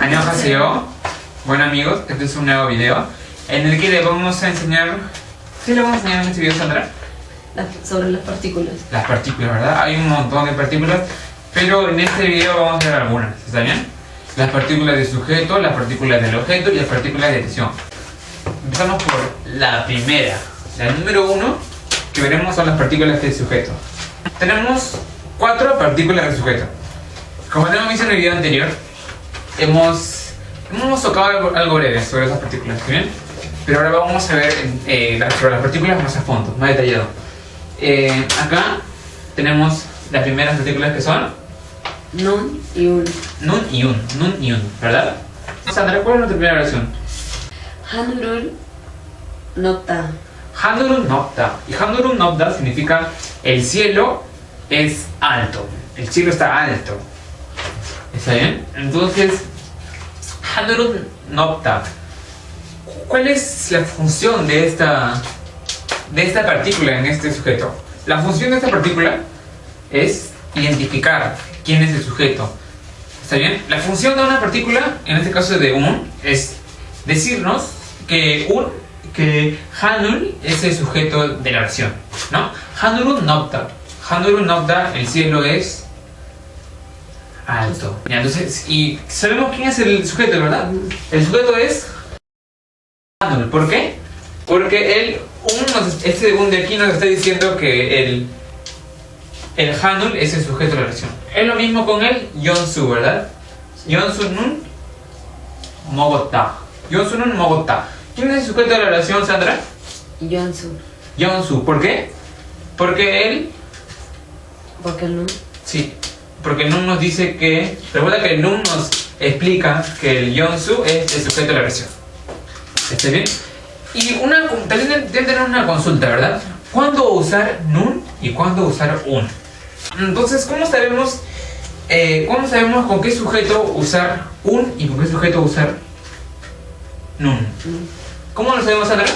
Annyeonghaseyo. Bueno amigos, este es un nuevo video en el que le vamos a enseñar... ¿Qué le vamos a enseñar en este video, Sandra? Sobre las partículas. Las partículas, ¿verdad? Hay un montón de partículas, pero en este video vamos a ver algunas, ¿está bien? Las partículas de sujeto, las partículas del objeto y las partículas de dirección. Empezamos por la primera. La número 1 que veremos son las partículas de sujeto. Tenemos 4 partículas de sujeto. Como hemos visto en el video anterior, hemos tocado algo breve sobre esas partículas, ¿está bien? Pero ahora vamos a ver sobre las partículas más a fondo, más detallado. Acá tenemos las primeras partículas que son Nun y Un. Nun y Un, ¿verdad? Sandra, ¿cuál es nuestra primera versión? Hanurul Nokta. Hanurun Nokta. Y Hanurun Nokta significa el cielo es alto. El cielo está alto. ¿Está bien? Entonces, Hanurun Nokta. ¿Cuál es la función de esta partícula en este sujeto? La función de esta partícula es identificar quién es el sujeto. ¿Está bien? La función de una partícula, en este caso de Un, es decirnos que Hanul es el sujeto de la oración, ¿no? Hanurun Nokta. Hanurun Nokta, el cielo es alto. Ya, entonces, y sabemos quién es el sujeto, ¿verdad? El sujeto es Hanul. ¿Por qué? Porque este segundo de aquí nos está diciendo que el Hanul es el sujeto de la oración. Es lo mismo con el Yonsu, ¿verdad? Yonsu Nun Mogota. Yonsu Nun Mogota. ¿Quién es el sujeto de la oración, Sandra? Yonsu. Yonsu. ¿Por qué? Porque él... ¿Por qué no? Sí, porque el Nun nos dice que... Recuerda que el Nun nos explica que el Yonsu es el sujeto de la oración. ¿Está bien? Y también deben tener una consulta, ¿verdad? ¿Cuándo usar Nun y cuándo usar Un? Entonces, ¿cómo sabemos con qué sujeto usar Un y con qué sujeto usar Nun? ¿Cómo lo sabemos, Sandra?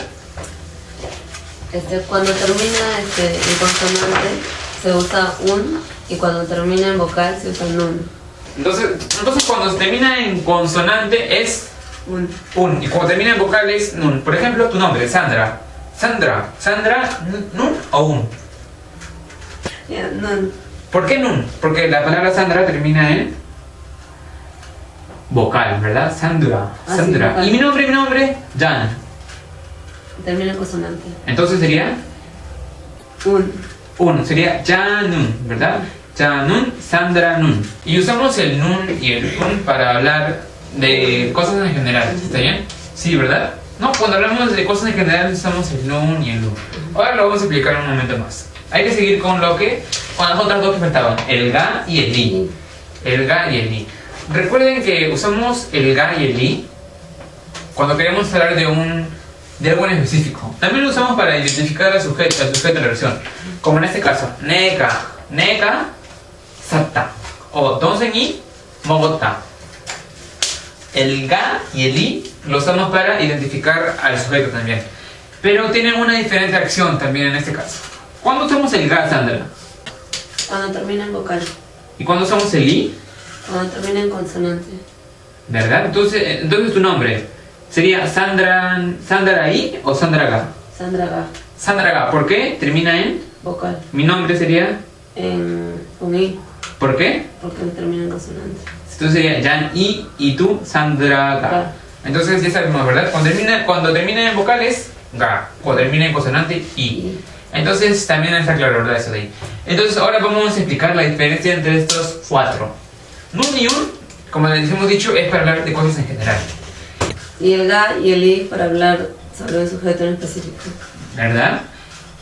Cuando termina en consonante se usa Un y cuando termina en vocal se usa Nun. Entonces cuando se termina en consonante es Un y cuando termina en vocal es Nun. Por ejemplo, tu nombre, Sandra. Sandra, ¿Nun o Un? Nun. ¿Por qué Nun? Porque la palabra Sandra termina en vocal, ¿verdad? Sandra. Sí, vocal. Y mi nombre, Jan. Termina en consonante. Entonces sería Un. Sería Janun, ¿verdad? Janun, Sandra Nun. Y usamos el Nun y el Un para hablar de cosas en general, ¿está bien? Sí, ¿verdad? No, cuando hablamos de cosas en general usamos el Nun y el Un. Ahora lo vamos a explicar en un momento más. Hay que seguir con las otras dos que faltaban, el Ga y el Li. El Ga y el Li. Recuerden que usamos el Ga y el Li cuando queremos hablar de algo en específico. También lo usamos para identificar al sujeto de la oración. Como en este caso, nega, satta. O donsen mogota. El ga y el li lo usamos para identificar al sujeto también. Pero tienen una diferente acción también en este caso. ¿Cuándo usamos el ga, Sandra? Cuando termina en vocal. ¿Y cuándo usamos el li? Cuando termina en consonante. ¿Verdad? Entonces tu nombre sería Sandra I o Sandra Ga. Sandra Ga. Sandra Ga. ¿Por qué? Termina en Vocal. Mi nombre sería Con I. ¿por qué? Porque termina en consonante. Entonces sería Jan I y tú Sandra Ga. Entonces ya sabemos, ¿verdad? Cuando termina en vocal es Ga. Cuando termina en consonante I. Entonces también está claro, ¿verdad? Eso de ahí. Entonces ahora vamos a explicar la diferencia entre estos 4. Nun y Un, como les hemos dicho, es para hablar de cosas en general. Y el Ga y el I para hablar sobre un sujeto en específico. ¿Verdad?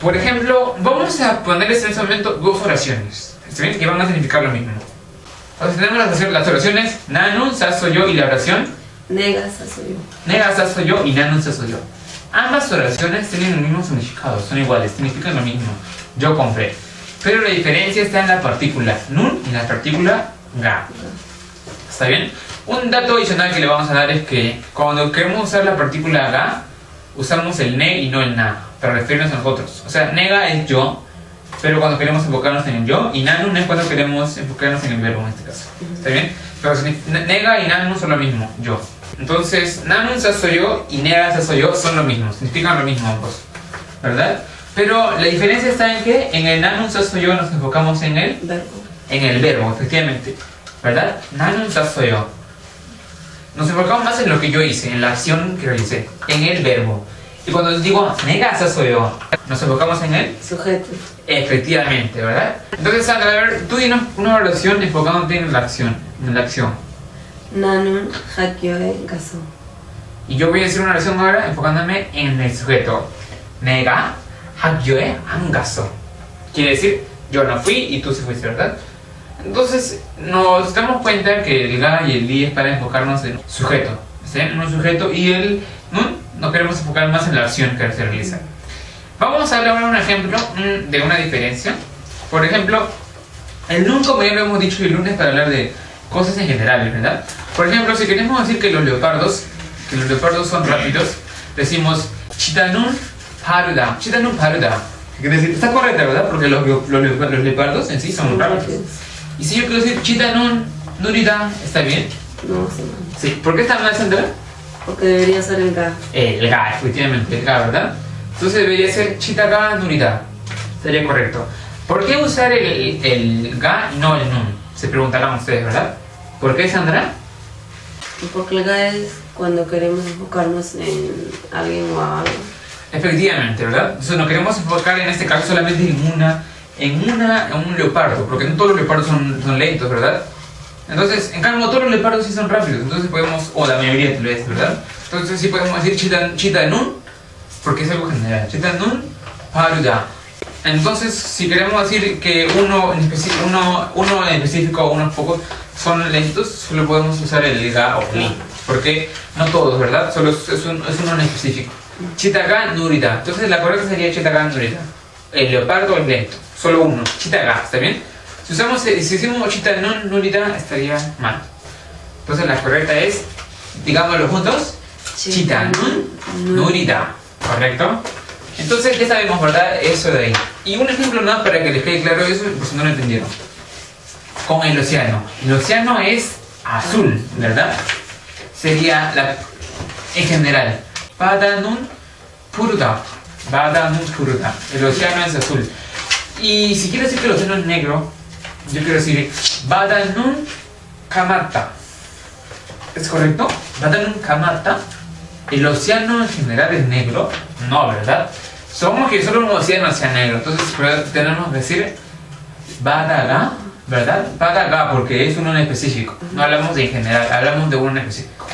Por ejemplo, vamos a ponerles en este momento 2 oraciones, ¿está bien? Que van a significar lo mismo. Entonces tenemos las oraciones Nanun, Sasoyo y la oración Nega, Sasoyo. Nega, Sasoyo y Nanun, Sasoyo. Ambas oraciones tienen el mismo significado, son iguales, significan lo mismo. Yo compré. Pero la diferencia está en la partícula Nun y la partícula Ga. ¿Está bien? Un dato adicional que le vamos a dar es que cuando queremos usar la partícula Ga, usamos el ne y no el na para referirnos a nosotros. O sea, nega es yo, pero cuando queremos enfocarnos en el yo, y nanun es cuando queremos enfocarnos en el verbo en este caso. ¿Está bien? Pero nega y nanun son lo mismo, yo. Entonces, nanun soy yo y nega soy yo son lo mismo, significan lo mismo ambos, ¿verdad? Pero la diferencia está en que en el nanun soy yo nos enfocamos en el verbo, efectivamente, ¿verdad? Nanun soy yo. Nos enfocamos más en lo que yo hice, en la acción que realicé, en el verbo. Y cuando digo nega soy yo, nos enfocamos en el sujeto. Efectivamente, ¿verdad? Entonces, Sandra, a ver, tú dinos una oración enfocándote en la acción, Nanun hakyoe gaso. Y yo voy a decir una oración ahora enfocándome en el sujeto. Nega hakyoe an gaso. Quiere decir, yo no fui y tú sí fuiste, ¿verdad? Entonces, nos damos cuenta que el ga y el li es para enfocarnos en sujeto. ¿Sí? En un sujeto, y el nun no queremos enfocar más en la acción que se realiza. Vamos a hablar ahora un ejemplo de una diferencia. Por ejemplo, el nun, como ya lo hemos dicho el lunes, para hablar de cosas en general, ¿verdad? Por ejemplo, si queremos decir que los leopardos son rápidos, decimos chitanun paruda. Chitanun paruda. Quiere decir, está correcta, ¿verdad? Porque los leopardos en sí son rápidos. Y si yo quiero decir chitanun nurida, ¿está bien? No, sí, no. Sí. ¿Por qué está mal, Sandra? Porque debería ser el ga. El ga, efectivamente, el ga, ¿verdad? Entonces debería ser chitaga nurida. Sería correcto. ¿Por qué usar el ga y no el nun? Se preguntarán ustedes, ¿verdad? ¿Por qué, Sandra? Porque el ga es cuando queremos enfocarnos en alguien o algo. Efectivamente, ¿verdad? Entonces nos queremos enfocar en este caso solamente en un leopardo, porque no todos los leopardos son lentos, ¿verdad? Entonces, en cambio, todos los leopardos sí son rápidos, entonces podemos, o la mayoría tal vez, ¿verdad? Entonces sí podemos decir chitanun, porque es algo general. Chitanun paruda. Entonces, si queremos decir que uno en específico o unos pocos son lentos, solo podemos usar el ga o li, porque no todos, ¿verdad? Solo es uno en específico. Chitaga nurida. Entonces la correcta sería chitaga nurida. El leopardo es lento, solo uno. Chitaga, ¿está bien? Si decimos chitanun nurida, estaría mal. Entonces la correcta es, digámoslo juntos, chitanun nurida. ¿Correcto? Entonces ya sabemos, ¿verdad? Eso de ahí. Y un ejemplo más para que les quede claro eso, por si no lo entendieron. Con el océano. El océano es azul, ¿verdad? Sería en general. Badanun puruda. Badanun puruda. El océano es azul. Y si quiero decir que el océano es negro, yo quiero decir Badanun kamata. ¿Es correcto? Badanun kamata. El océano en general es negro. No, ¿verdad? Somos que solo un océano sea negro. Entonces tenemos que decir Badaga, ¿verdad? Badaga, porque es uno en específico. No hablamos de en general, hablamos de uno en específico.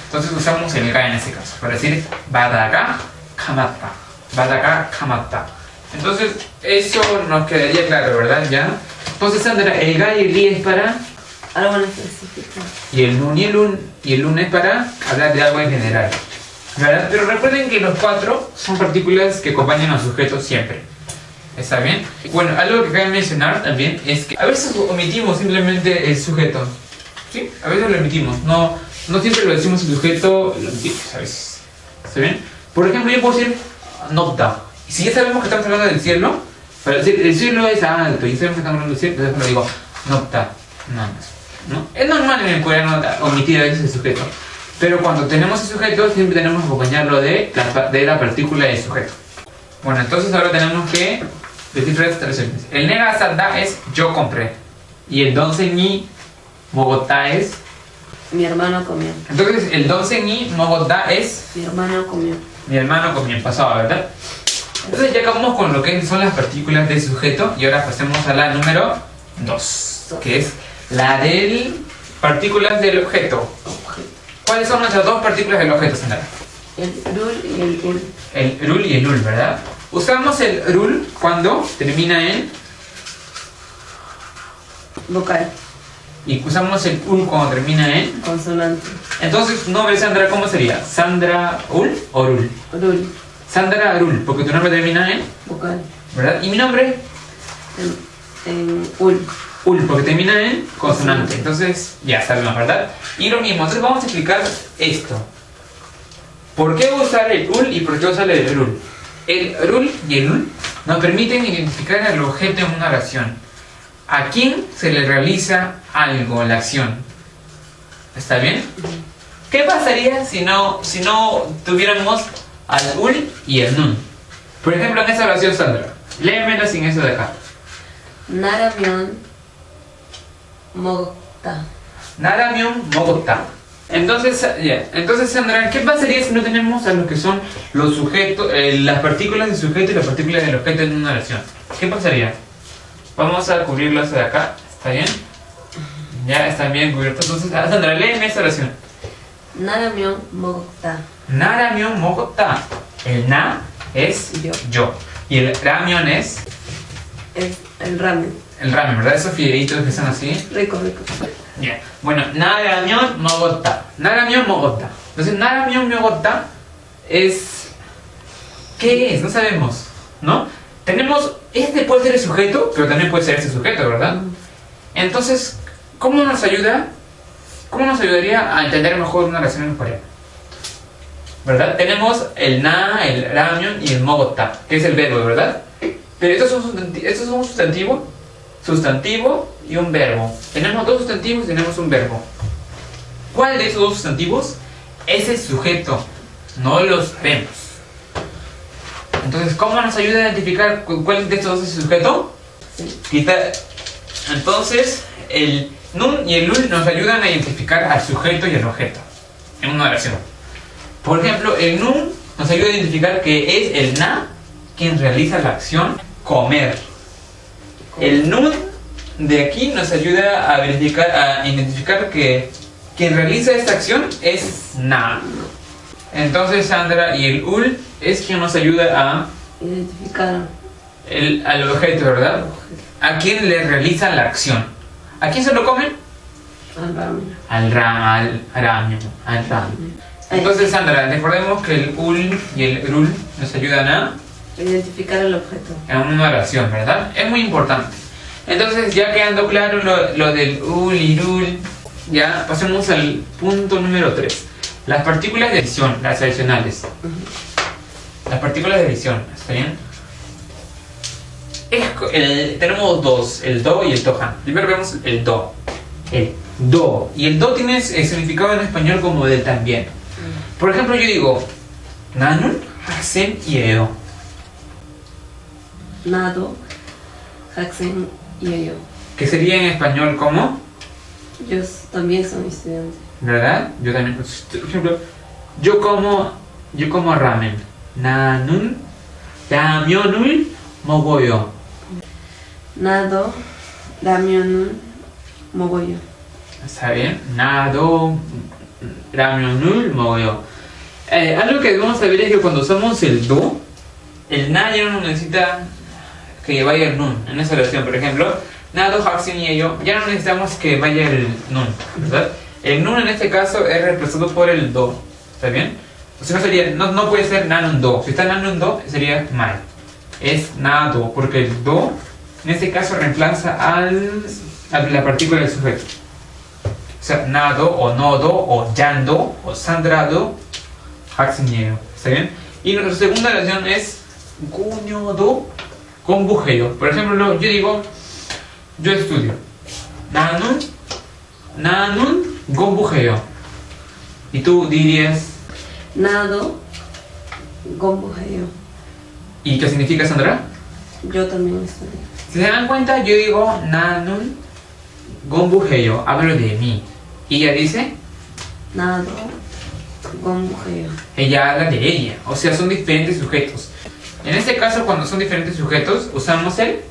Entonces usamos el ga en este caso para decir Badaga kamata. Badaga kamata. Entonces eso nos quedaría claro, ¿verdad? Ya. Entonces, Sandra, el ga y el li es para algo en específico. Y el nun y el lun es para hablar de algo en general, ¿verdad? Pero recuerden que los cuatro son partículas que acompañan al sujeto siempre. ¿Está bien? Bueno, algo que cabe mencionar también es que a veces omitimos simplemente el sujeto. ¿Sí? A veces lo omitimos. No siempre lo decimos el sujeto, lo omitimos a veces. ¿Está bien? Por ejemplo, yo puedo decir nopta. Y si ya sabemos que estamos hablando del cielo, para decir el cielo es alto y sabemos que estamos hablando del cielo, entonces lo digo nopta. Nada más. ¿No? Es normal en el coreano omitir a veces el sujeto. Pero cuando tenemos el sujeto, siempre tenemos que acompañarlo de la partícula del sujeto. Bueno, entonces ahora tenemos que decir tres expresiones. El nega salda es yo compré. Y el donseñi mogotá es mi hermano comió. Entonces el donseñi mogotá es mi hermano comió. Mi hermano comió, pasado, ¿verdad? Entonces ya acabamos con lo que son las partículas del sujeto. Y ahora pasemos a la número 2, que es la del partículas del objeto. ¿Cuáles son nuestras dos partículas del objeto, Sandra? El rul y el ul. El rul y el ul, ¿verdad? Usamos el rul cuando termina en vocal. Y usamos el ul cuando termina en consonante. Entonces, nombre Sandra, ¿cómo sería? ¿Sandra ul o rul? Rul. Sandra rul, porque tu nombre termina en vocal. ¿Verdad? ¿Y mi nombre? En ul. Ul, porque termina en consonante. Entonces, ya sabemos, ¿verdad? Y lo mismo, entonces vamos a explicar esto. ¿Por qué usar el ul y por qué usar el rul? El rul y el ul nos permiten identificar al objeto en una oración. ¿A quién se le realiza algo, la acción? ¿Está bien? ¿Qué pasaría si no tuviéramos al ul y el nun? Por ejemplo, en esta oración, Sandra, léemela sin eso de acá. 나라면 먹었다. 나라면 먹었다. Entonces, Sandra, ¿qué pasaría si no tenemos a lo que son los sujetos, las partículas del sujeto y las partículas del objeto en una oración? ¿Qué pasaría? Vamos a cubrirlas de acá, ¿está bien? Ya están bien cubiertas. Entonces, Sandra, léeme esta oración. 나라면 먹었다. 나라면 먹었다. El na es yo. Y el ramión es Es el ramen. el ramen, ¿verdad? Esos fideitos que son así. Rico, rico. Yeah. Bueno, 나라면 먹었다. 나라면 먹었다. Entonces, 나라면 먹었다 es... ¿qué es? No sabemos, ¿no? Tenemos... Este puede ser el sujeto, pero también puede ser ese sujeto, ¿verdad? Entonces, ¿cómo nos ayuda? ¿Cómo nos ayudaría a entender mejor una oración en coreano? ¿Verdad? Tenemos el na, el ramión y el 먹었다, que es el verbo, ¿verdad? Pero estos son un sustantivo y un verbo. Tenemos dos sustantivos y tenemos un verbo. ¿Cuál de esos dos sustantivos es el sujeto? No los vemos. Entonces, ¿cómo nos ayuda a identificar cuál de estos dos es el sujeto? Sí. Entonces, el nun y el ul nos ayudan a identificar al sujeto y al objeto en una oración. Por ejemplo, el nun nos ayuda a identificar que es el na quien realiza la acción comer. El nun de aquí nos ayuda a identificar que quien realiza esta acción es na. Entonces, Sandra, y el ul es quien nos ayuda a identificar al objeto, ¿verdad? A quien le realiza la acción. ¿A quién se lo comen? al ramen. Al ramen. Entonces, Sandra, recordemos que el ul y el rul nos ayudan a Identificar el objeto. en una oración, ¿verdad? Es muy importante. Entonces, ya quedando claro lo del ul y rul, ya pasemos al punto número 3. Las partículas de adición, las adicionales. Las partículas de adición, ¿está bien? Tenemos dos, el do y el tohan. Primero vemos el do. El do. Y el do tiene el significado en español como del también. Por ejemplo, yo digo 나는 학생이에요. 나도 학생이에요. Que sería en español como, Yo también soy estudiante. ¿verdad? Yo también, por ejemplo, yo como ramen. 나는 라면을 먹어요. 나도 라면을 먹어요. ¿Está bien? 나도 라면을 먹어요. Algo que debemos saber es que cuando usamos el do, el na ya no necesita que vaya el nun en esa oración. Por ejemplo, 나도 학생이에요, ya no necesitamos que vaya el nun, ¿verdad? El nun en este caso es reemplazado por el do. ¿Está bien? O sea, no puede ser 나는 do. Si está 나는 do, sería mal. Es 나도, porque el do en este caso reemplaza a la partícula del sujeto. O sea, 나도 o nodo o yando o sandrado 학생이에요. ¿Está bien? Y nuestra segunda oración es 공부도 공부해요. Por ejemplo, yo digo, yo estudio. 나는 공부해요. Y tú dirías, 나도 공부해요. ¿y qué significa, Sandra? Yo también estudio. Si se dan cuenta, yo digo 나는 공부해요. Hablo de mí. Y ella dice, 나도 공부해요. ella habla de ella. O sea, son diferentes sujetos. En este caso, cuando son diferentes sujetos, usamos el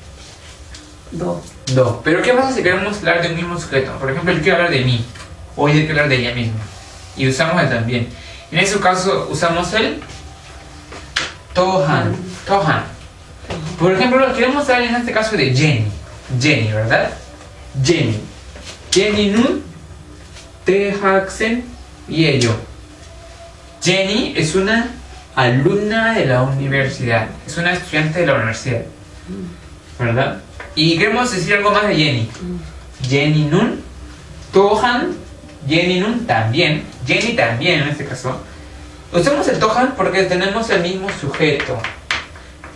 Do. do. Pero ¿qué pasa si queremos hablar de un mismo sujeto? Por ejemplo, yo quiero hablar de mí. O ella quiere hablar de ella misma. Y usamos el también. En ese caso, usamos el tohan. Tohan. Por ejemplo, queremos hablar en este caso de Jenny. Jenny, ¿verdad? Jenny. Jenny는 대학생이에요. Jenny es una alumna de la universidad. Es una estudiante de la universidad. ¿Verdad? Y queremos decir algo más de Jenny. Jenny는 tohan. Jenny는 también. Jenny también en este caso. Usamos el tohan porque tenemos el mismo sujeto.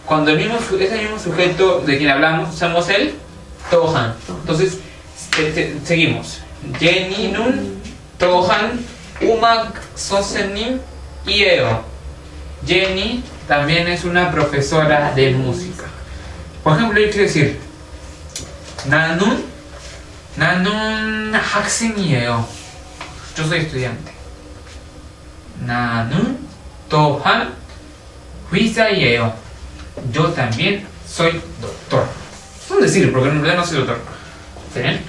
cuando ese mismo sujeto de quien hablamos usamos el tohan. Entonces, seguimos. Jenny nun tohan umak sosenim ieo. Jenny también es una profesora de música. Por ejemplo, yo quiero decir Nanun 학생이에요. Yo soy estudiante. Nanun tohan 의사예요. Yo también soy doctor. No decir, porque en realidad no soy doctor. ¿Está bien?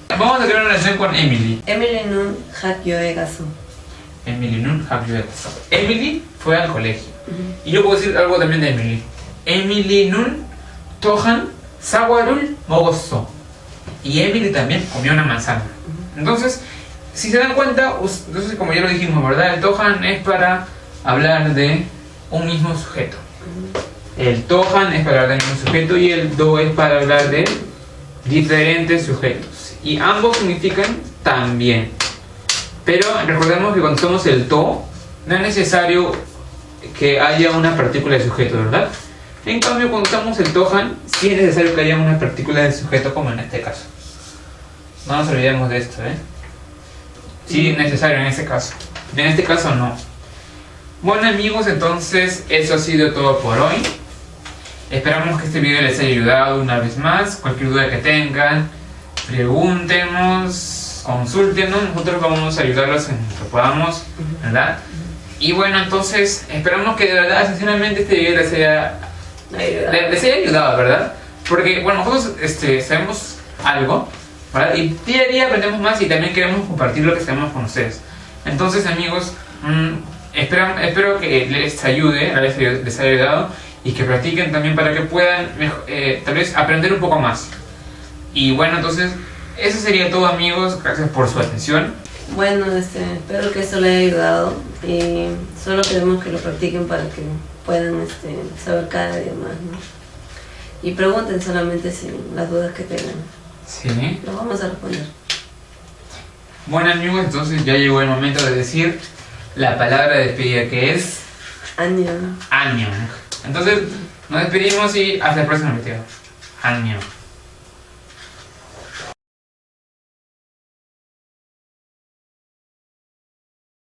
Vamos a crear una relación con Emily. Emily nun 학교에 가서. Emily nun 학교에 가서. Emily fue al colegio. Y yo puedo decir algo también de Emily. Emily nun tohan 사과를 먹었어. Y Emily también comió una manzana. Entonces, si se dan cuenta, entonces como ya lo dijimos, ¿verdad? El tohan es para hablar de un mismo sujeto. El tohan es para hablar del mismo sujeto y el do es para hablar de diferentes sujetos. Y ambos significan también. Pero recordemos que cuando usamos el to, no es necesario que haya una partícula de sujeto, ¿verdad? En cambio, cuando usamos el tohan, sí es necesario que haya una partícula de sujeto, como en este caso. No nos olvidemos de esto, ¿eh? Sí es necesario en este caso. En este caso no. Bueno amigos, entonces eso ha sido todo por hoy. Esperamos que este video les haya ayudado una vez más. Cualquier duda que tengan, pregúntenos, consúltenos. Nosotros vamos a ayudarlos en lo que podamos, ¿verdad? Y bueno, entonces esperamos que de verdad, sinceramente, este video les haya ayudado, ¿verdad? Porque, bueno, nosotros sabemos algo, ¿verdad? Y día a día aprendemos más y también queremos compartir lo que sabemos con ustedes. Entonces, amigos, espero que les ayude, les haya ayudado y que practiquen también para que puedan tal vez aprender un poco más. Y bueno, entonces, eso sería todo, amigos. Gracias por su atención. Bueno, espero que esto les haya ayudado y solo queremos que lo practiquen para que puedan saber cada día más, ¿no? Y pregunten solamente si las dudas que tengan. Sí. Lo vamos a responder. Bueno amigos, entonces ya llegó el momento de decir la palabra de despedida, que es Annyeong. Annyeong. Entonces nos despedimos y hasta el próximo video. Annyeong.